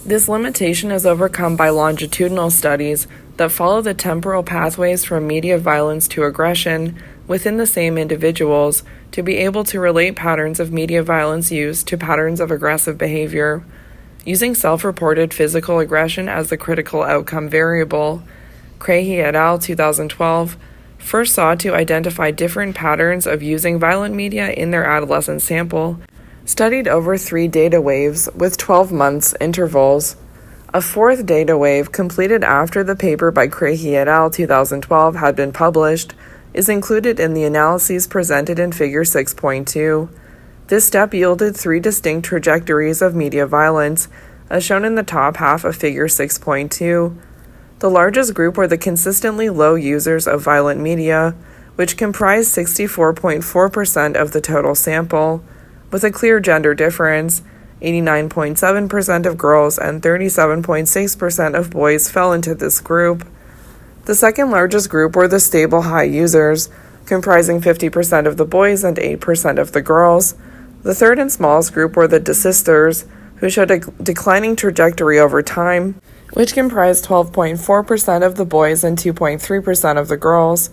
This limitation is overcome by longitudinal studies that follow the temporal pathways from media violence to aggression within the same individuals to be able to relate patterns of media violence use to patterns of aggressive behavior. Using self-reported physical aggression as the critical outcome variable, Craigie et al. 2012 first sought to identify different patterns of using violent media in their adolescent sample, studied over 3 data waves with 12 months intervals. A 4th data wave, completed after the paper by Craigie et al. 2012 had been published, is included in the analyses presented in Figure 6.2. This step yielded 3 distinct trajectories of media violence, as shown in the top half of Figure 6.2. The largest group were the consistently low users of violent media, which comprised 64.4% of the total sample, with a clear gender difference. 89.7% of girls and 37.6% of boys fell into this group. The second largest group were the stable high users, comprising 50% of the boys and 8% of the girls. The third and smallest group were the desisters, who showed a declining trajectory over time, which comprised 12.4% of the boys and 2.3% of the girls.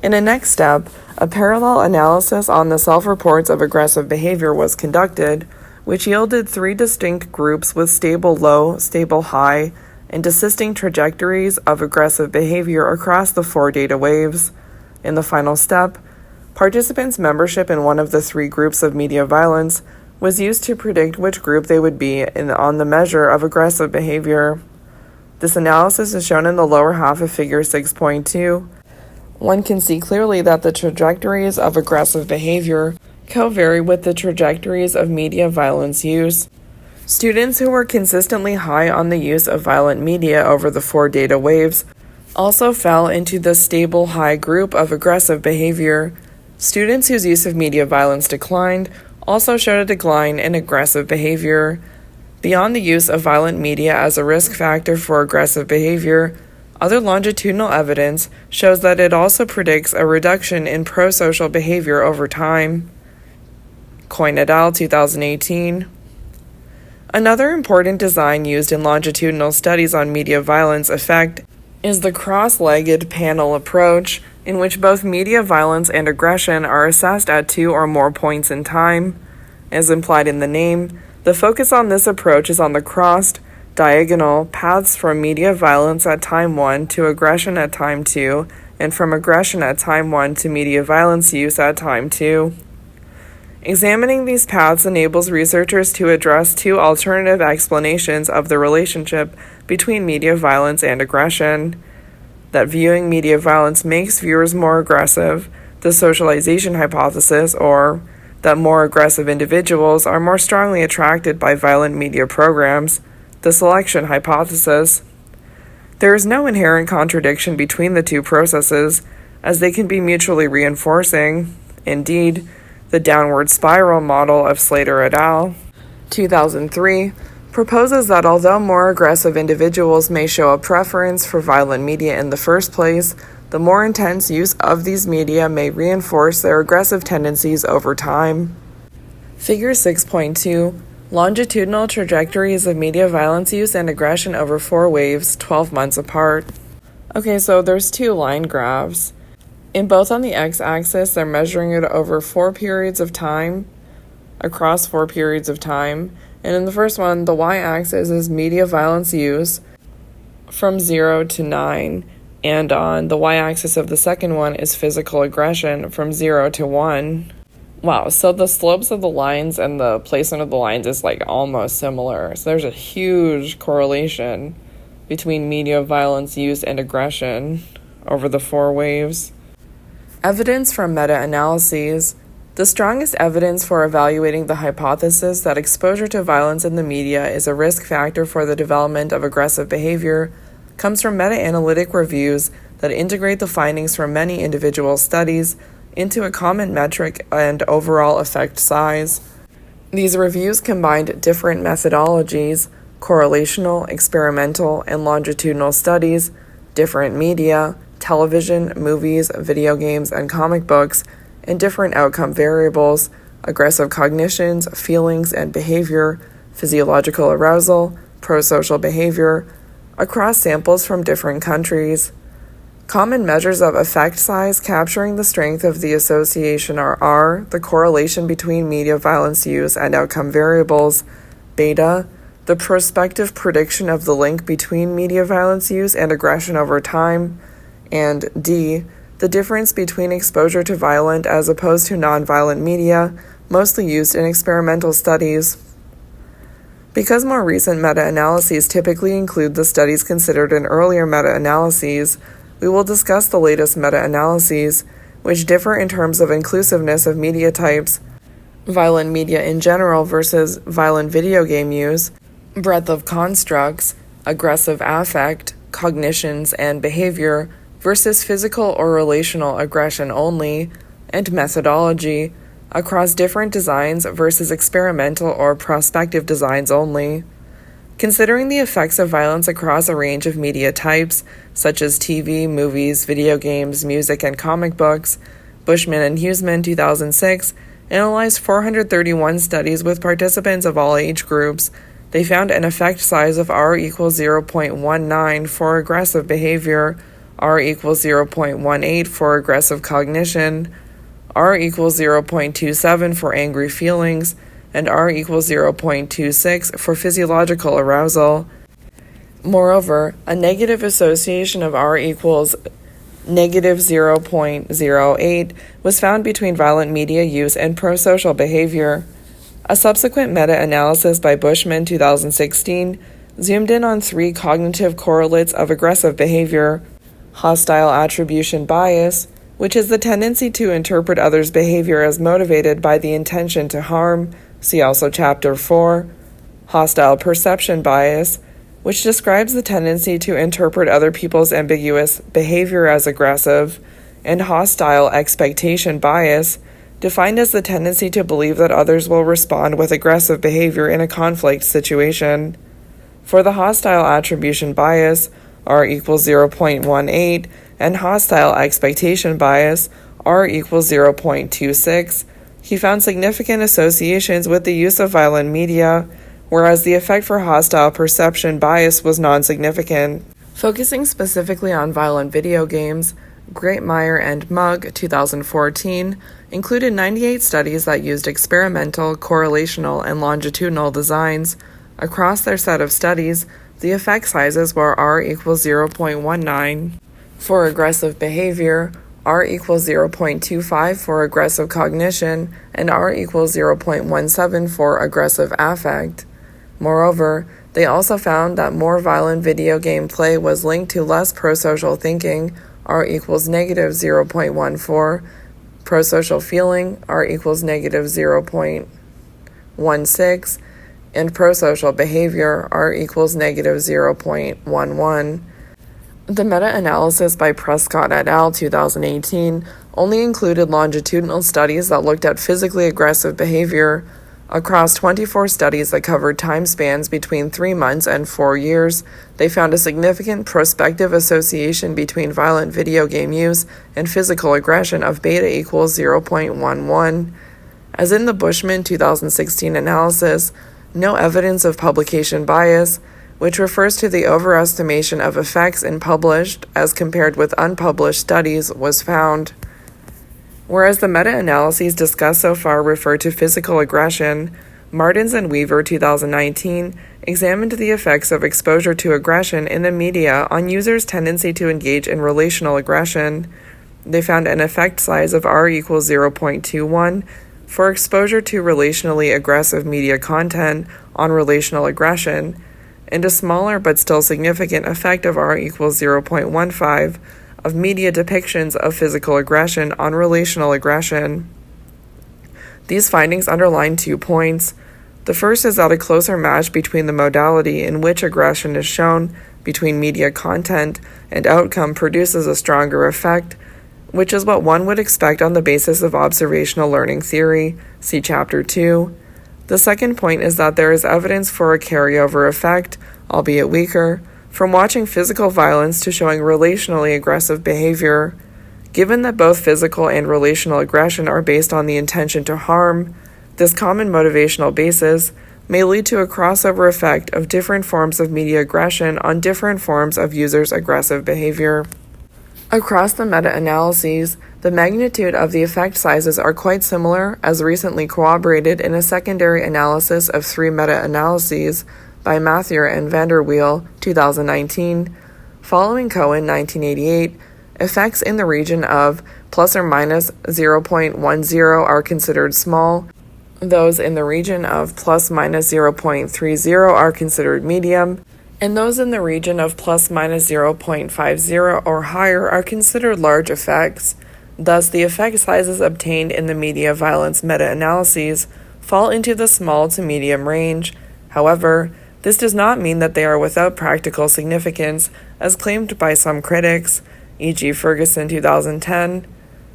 In a next step, a parallel analysis on the self-reports of aggressive behavior was conducted, which yielded 3 distinct groups with stable low, stable high, and desisting trajectories of aggressive behavior across the 4 data waves. In the final step, participants' membership in one of the 3 groups of media violence was used to predict which group they would be in on the measure of aggressive behavior. This analysis is shown in the lower half of Figure 6.2. One can see clearly that the trajectories of aggressive behavior co-vary with the trajectories of media violence use. Students who were consistently high on the use of violent media over the 4 data waves also fell into the stable high group of aggressive behavior. Students whose use of media violence declined also showed a decline in aggressive behavior. Beyond the use of violent media as a risk factor for aggressive behavior, other longitudinal evidence shows that it also predicts a reduction in prosocial behavior over time. Coyne et al. 2018. Another important design used in longitudinal studies on media violence effect is the cross-legged panel approach, in which both media violence and aggression are assessed at 2 or more points in time. As implied in the name, the focus on this approach is on the crossed, diagonal paths from media violence at time 1 to aggression at time 2, and from aggression at time 1 to media violence use at time 2. Examining these paths enables researchers to address 2 alternative explanations of the relationship between media violence and aggression: that viewing media violence makes viewers more aggressive, the socialization hypothesis, or that more aggressive individuals are more strongly attracted by violent media programs, the selection hypothesis. There is no inherent contradiction between the 2 processes, as they can be mutually reinforcing. Indeed, the downward spiral model of Slater et al. 2003 proposes that although more aggressive individuals may show a preference for violent media in the first place, the more intense use of these media may reinforce their aggressive tendencies over time. Figure 6.2. Longitudinal trajectories of media violence use and aggression over 4 waves, 12 months apart. Okay, so there's 2 line graphs. In both on the x-axis, they're measuring it over 4 periods of time, across 4 periods of time. And in the first one, the y-axis is media violence use from 0 to 9. And on the y-axis of the second one is physical aggression from 0 to 1. Wow, so the slopes of the lines and the placement of the lines is like almost similar. So there's a huge correlation between media violence use and aggression over the 4 waves. Evidence from meta-analyses. The strongest evidence for evaluating the hypothesis that exposure to violence in the media is a risk factor for the development of aggressive behavior comes from meta-analytic reviews that integrate the findings from many individual studies into a common metric and overall effect size. These reviews combined different methodologies, correlational, experimental, and longitudinal studies, different media, television, movies, video games, and comic books, and different outcome variables, aggressive cognitions, feelings and behavior, physiological arousal, prosocial behavior, across samples from different countries. Common measures of effect size capturing the strength of the association are R, the correlation between media violence use and outcome variables, beta, the prospective prediction of the link between media violence use and aggression over time, and D, the difference between exposure to violent as opposed to nonviolent media, mostly used in experimental studies. Because more recent meta-analyses typically include the studies considered in earlier meta-analyses, we will discuss the latest meta-analyses, which differ in terms of inclusiveness of media types, violent media in general versus violent video game use, breadth of constructs, aggressive affect, cognitions, and behavior versus physical or relational aggression only, and methodology, across different designs versus experimental or prospective designs only. Considering the effects of violence across a range of media types, such as TV, movies, video games, music, and comic books, Bushman and Huseman, 2006, analyzed 431 studies with participants of all age groups. They found an effect size of R equals 0.19 for aggressive behavior, R equals 0.18 for aggressive cognition, R equals 0.27 for angry feelings, and R equals 0.26 for physiological arousal. Moreover, a negative association of R equals negative 0.08 was found between violent media use and prosocial behavior. A subsequent meta-analysis by Bushman, 2016, zoomed in on 3 cognitive correlates of aggressive behavior: hostile attribution bias, which is the tendency to interpret others' behavior as motivated by the intention to harm, see also Chapter 4, hostile perception bias, which describes the tendency to interpret other people's ambiguous behavior as aggressive, and hostile expectation bias, defined as the tendency to believe that others will respond with aggressive behavior in a conflict situation. For the hostile attribution bias, R equals 0.18, and hostile expectation bias, R equals 0.26, he found significant associations with the use of violent media, whereas the effect for hostile perception bias was non-significant. Focusing specifically on violent video games, Greatmeyer and Mugg, 2014, included 98 studies that used experimental, correlational, and longitudinal designs. Across their set of studies, the effect sizes were R equals 0.19 for aggressive behavior, R equals 0.25 for aggressive cognition, and R equals 0.17 for aggressive affect. Moreover, they also found that more violent video game play was linked to less prosocial thinking, R equals negative 0.14, prosocial feeling, R equals negative 0.16, and prosocial behavior, R equals negative 0.11. The meta-analysis by Prescott et al. 2018 only included longitudinal studies that looked at physically aggressive behavior. Across 24 studies that covered time spans between 3 months and 4 years, they found a significant prospective association between violent video game use and physical aggression of beta equals 0.11. As in the Bushman 2016 analysis, no evidence of publication bias, which refers to the overestimation of effects in published as compared with unpublished studies, was found. Whereas the meta-analyses discussed so far refer to physical aggression, Martins and Weaver 2019 examined the effects of exposure to aggression in the media on users' tendency to engage in relational aggression. They found an effect size of R equals 0.21 for exposure to relationally aggressive media content on relational aggression, and a smaller but still significant effect of R equals 0.15 of media depictions of physical aggression on relational aggression. These findings underline 2 points. The first is that a closer match between the modality in which aggression is shown between media content and outcome produces a stronger effect, which is what one would expect on the basis of observational learning theory, see Chapter 2. The second point is that there is evidence for a carryover effect, albeit weaker, from watching physical violence to showing relationally aggressive behavior. Given that both physical and relational aggression are based on the intention to harm, this common motivational basis may lead to a crossover effect of different forms of media aggression on different forms of users' aggressive behavior. Across the meta-analyses, the magnitude of the effect sizes are quite similar, as recently corroborated in a secondary analysis of 3 meta-analyses by Mathieu and Vanderweel, 2019. Following Cohen, 1988, effects in the region of plus or minus 0.10 are considered small. Those in the region of plus minus 0.30 are considered medium, and those in the region of plus minus 0.50 or higher are considered large effects. Thus, the effect sizes obtained in the media violence meta-analyses fall into the small to medium range. However, this does not mean that they are without practical significance, as claimed by some critics, e.g. Ferguson 2010.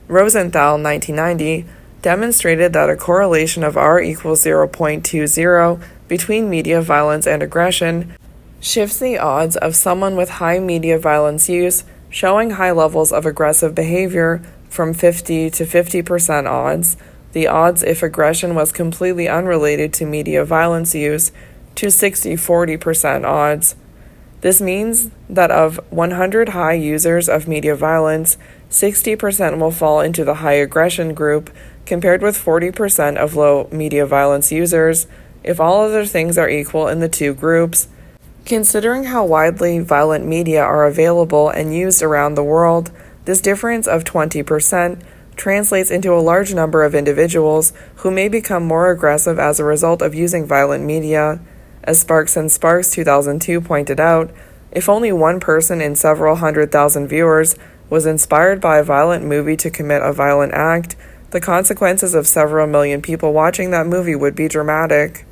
Rosenthal 1990 demonstrated that a correlation of R equals 0.20 between media violence and aggression shifts the odds of someone with high media violence use showing high levels of aggressive behavior from 50 to 50% odds, the odds if aggression was completely unrelated to media violence use, to 60-40% odds. This means that of 100 high users of media violence, 60% will fall into the high aggression group, compared with 40% of low media violence users, if all other things are equal in the two groups. Considering how widely violent media are available and used around the world, this difference of 20% translates into a large number of individuals who may become more aggressive as a result of using violent media. As Sparks and Sparks 2002 pointed out, if only one person in several 100,000 viewers was inspired by a violent movie to commit a violent act, the consequences of several million people watching that movie would be dramatic.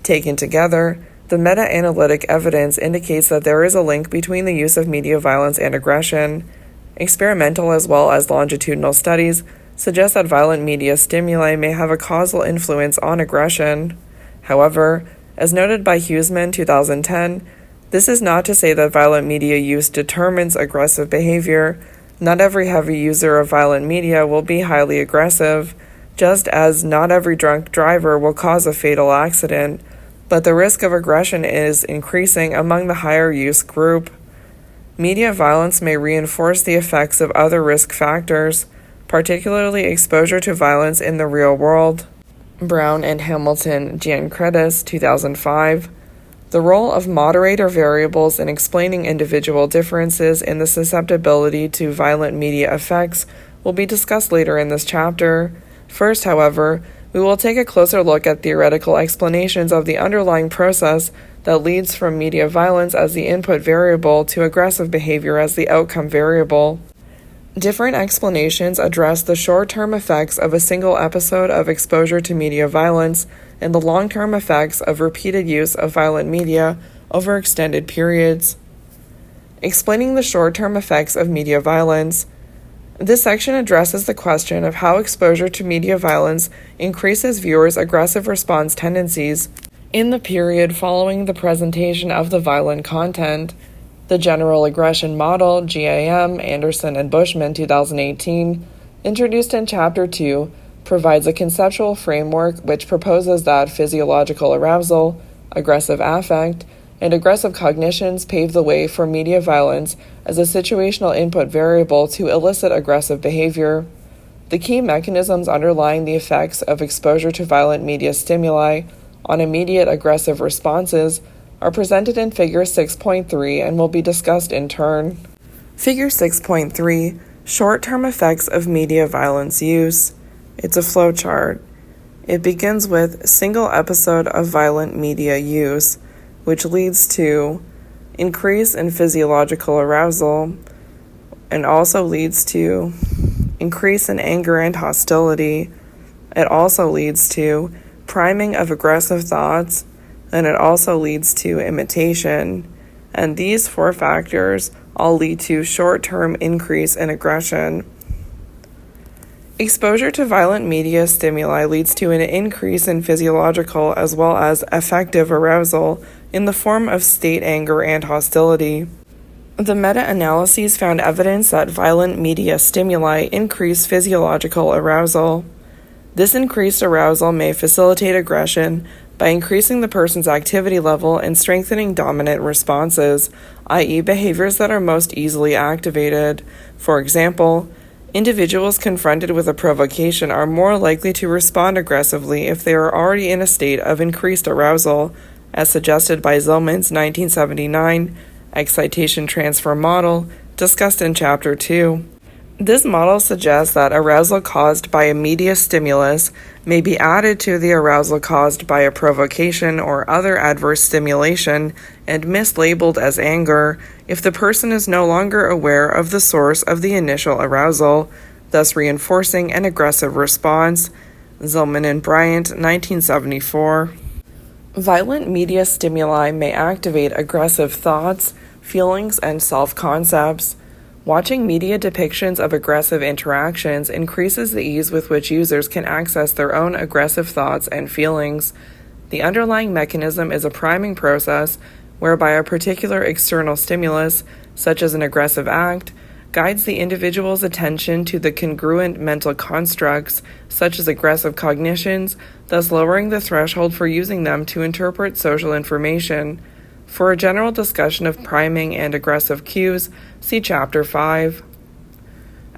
Taken together, the meta-analytic evidence indicates that there is a link between the use of media violence and aggression. Experimental as well as longitudinal studies suggest that violent media stimuli may have a causal influence on aggression. However, as noted by Huseman 2010, this is not to say that violent media use determines aggressive behavior. Not every heavy user of violent media will be highly aggressive, just as not every drunk driver will cause a fatal accident, but the risk of aggression is increasing among the higher use group. Media violence may reinforce the effects of other risk factors, particularly exposure to violence in the real world. Brown and Hamilton Giancredis, 2005. The role of moderator variables in explaining individual differences in the susceptibility to violent media effects will be discussed later in this chapter. First, however, we will take a closer look at theoretical explanations of the underlying process that leads from media violence as the input variable to aggressive behavior as the outcome variable. Different explanations address the short-term effects of a single episode of exposure to media violence and the long-term effects of repeated use of violent media over extended periods. Explaining the short-term effects of media violence. This section addresses the question of how exposure to media violence increases viewers' aggressive response tendencies in the period following the presentation of the violent content. The General Aggression Model, GAM, Anderson and Bushman, 2018, introduced in Chapter 2, provides a conceptual framework which proposes that physiological arousal, aggressive affect, and aggressive cognitions pave the way for media violence as a situational input variable to elicit aggressive behavior. The key mechanisms underlying the effects of exposure to violent media stimuli on immediate aggressive responses are presented in Figure 6.3 and will be discussed in turn. Figure 6.3, Short-term effects of media violence use. It's a flowchart. It begins with single episode of violent media use, which leads to increase in physiological arousal and also leads to increase in anger and hostility. It also leads to priming of aggressive thoughts, and it also leads to imitation. And these four factors all lead to short-term increase in aggression. Exposure to violent media stimuli leads to an increase in physiological as well as affective arousal in the form of state anger and hostility. The meta-analyses found evidence that violent media stimuli increase physiological arousal. This increased arousal may facilitate aggression by increasing the person's activity level and strengthening dominant responses, i.e., behaviors that are most easily activated. For example, individuals confronted with a provocation are more likely to respond aggressively if they are already in a state of increased arousal, as suggested by Zillman's 1979 excitation transfer model, discussed in Chapter 2. This model suggests that arousal caused by a media stimulus may be added to the arousal caused by a provocation or other adverse stimulation and mislabeled as anger if the person is no longer aware of the source of the initial arousal, thus reinforcing an aggressive response. Zillman and Bryant, 1974. Violent media stimuli may activate aggressive thoughts, feelings, and self-concepts. Watching media depictions of aggressive interactions increases the ease with which users can access their own aggressive thoughts and feelings. The underlying mechanism is a priming process whereby a particular external stimulus, such as an aggressive act, guides the individual's attention to the congruent mental constructs, such as aggressive cognitions, thus lowering the threshold for using them to interpret social information. For a general discussion of priming and aggressive cues, see Chapter 5.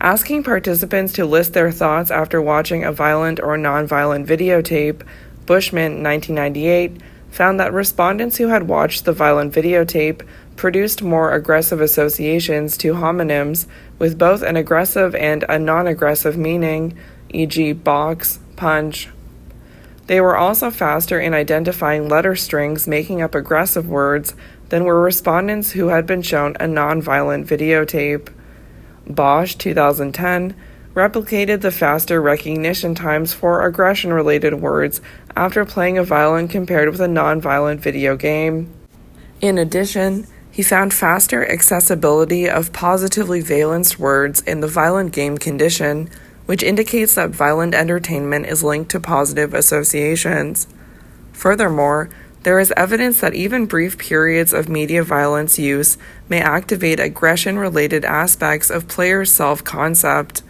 Asking participants to list their thoughts after watching a violent or nonviolent videotape, Bushman, 1998, found that respondents who had watched the violent videotape produced more aggressive associations to homonyms with both an aggressive and a non-aggressive meaning, e.g., box, punch. They were also faster in identifying letter strings making up aggressive words than were respondents who had been shown a non-violent videotape. Bosch, 2010, replicated the faster recognition times for aggression-related words after playing a violent compared with a non-violent video game. In addition, he found faster accessibility of positively valenced words in the violent game condition, which indicates that violent entertainment is linked to positive associations. Furthermore, there is evidence that even brief periods of media violence use may activate aggression-related aspects of players' self-concept.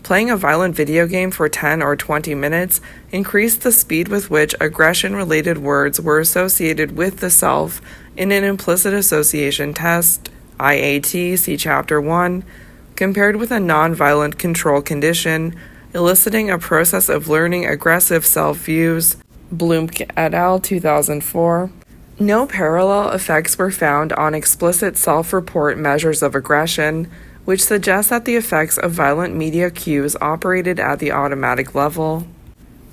Playing a violent video game for 10 or 20 minutes increased the speed with which aggression-related words were associated with the self in an implicit association test, IAT, see Chapter 1, compared with a non-violent control condition, eliciting a process of learning aggressive self-views. Blumke et al., 2004. No parallel effects were found on explicit self-report measures of aggression, which suggests that the effects of violent media cues operated at the automatic level.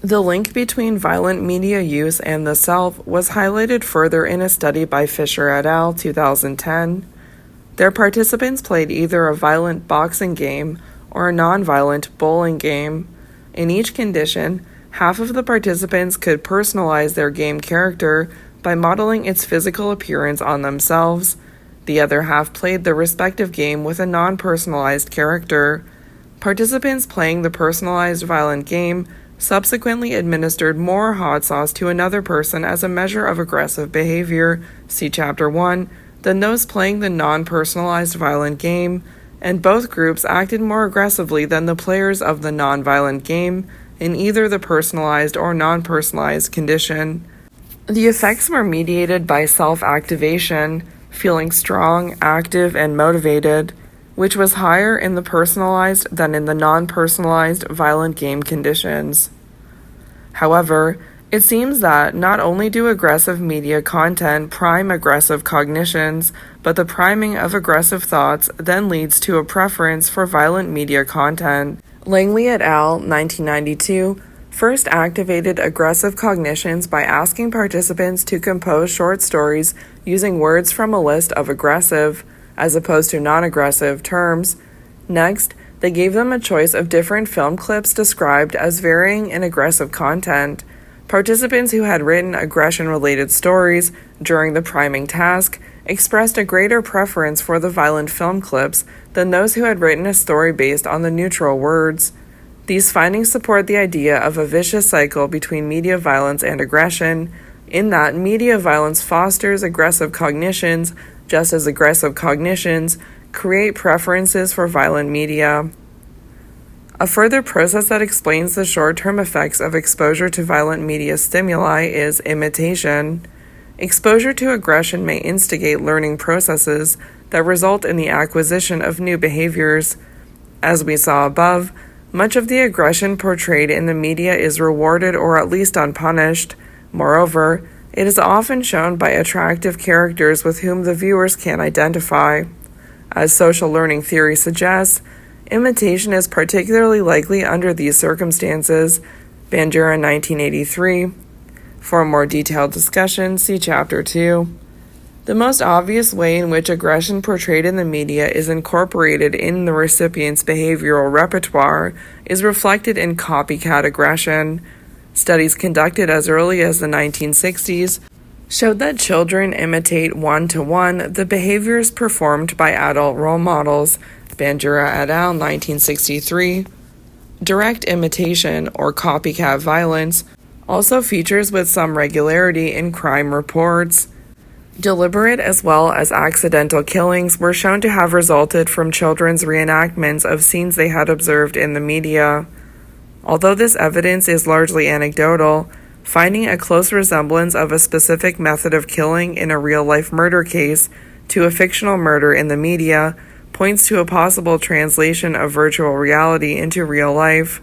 The link between violent media use and the self was highlighted further in a study by Fisher et al., 2010. Their participants played either a violent boxing game or a non-violent bowling game. In each condition, half of the participants could personalize their game character by modeling its physical appearance on themselves. The other half played the respective game with a non-personalized character. Participants playing the personalized violent game subsequently administered more hot sauce to another person as a measure of aggressive behavior, see Chapter 1, than those playing the non-personalized violent game, and both groups acted more aggressively than the players of the non-violent game in either the personalized or non-personalized condition. The effects were mediated by self-activation, feeling strong, active, and motivated, which was higher in the personalized than in the non-personalized violent game conditions. However, it seems that not only do aggressive media content prime aggressive cognitions, but the priming of aggressive thoughts then leads to a preference for violent media content. Langley et al., 1992, first activated aggressive cognitions by asking participants to compose short stories using words from a list of aggressive, as opposed to non-aggressive, terms. Next, they gave them a choice of different film clips described as varying in aggressive content. Participants who had written aggression-related stories during the priming task expressed a greater preference for the violent film clips than those who had written a story based on the neutral words. These findings support the idea of a vicious cycle between media violence and aggression, in that media violence fosters aggressive cognitions, just as aggressive cognitions create preferences for violent media. A further process that explains the short-term effects of exposure to violent media stimuli is imitation. Exposure to aggression may instigate learning processes that result in the acquisition of new behaviors. As we saw above, much of the aggression portrayed in the media is rewarded or at least unpunished. Moreover, it is often shown by attractive characters with whom the viewers can identify. As social learning theory suggests, imitation is particularly likely under these circumstances. Bandura, 1983. For a more detailed discussion, see Chapter 2. The most obvious way in which aggression portrayed in the media is incorporated in the recipient's behavioral repertoire is reflected in copycat aggression. Studies conducted as early as the 1960s showed that children imitate one-to-one the behaviors performed by adult role models. Bandura et al., 1963. Direct imitation, or copycat violence, also features with some regularity in crime reports. Deliberate as well as accidental killings were shown to have resulted from children's reenactments of scenes they had observed in the media. Although this evidence is largely anecdotal, finding a close resemblance of a specific method of killing in a real-life murder case to a fictional murder in the media points to a possible translation of virtual reality into real life.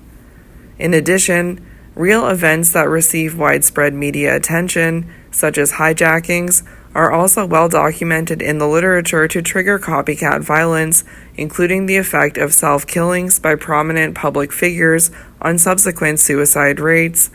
In addition, real events that receive widespread media attention, such as hijackings, are also well documented in the literature to trigger copycat violence, including the effect of self-killings by prominent public figures on subsequent suicide rates.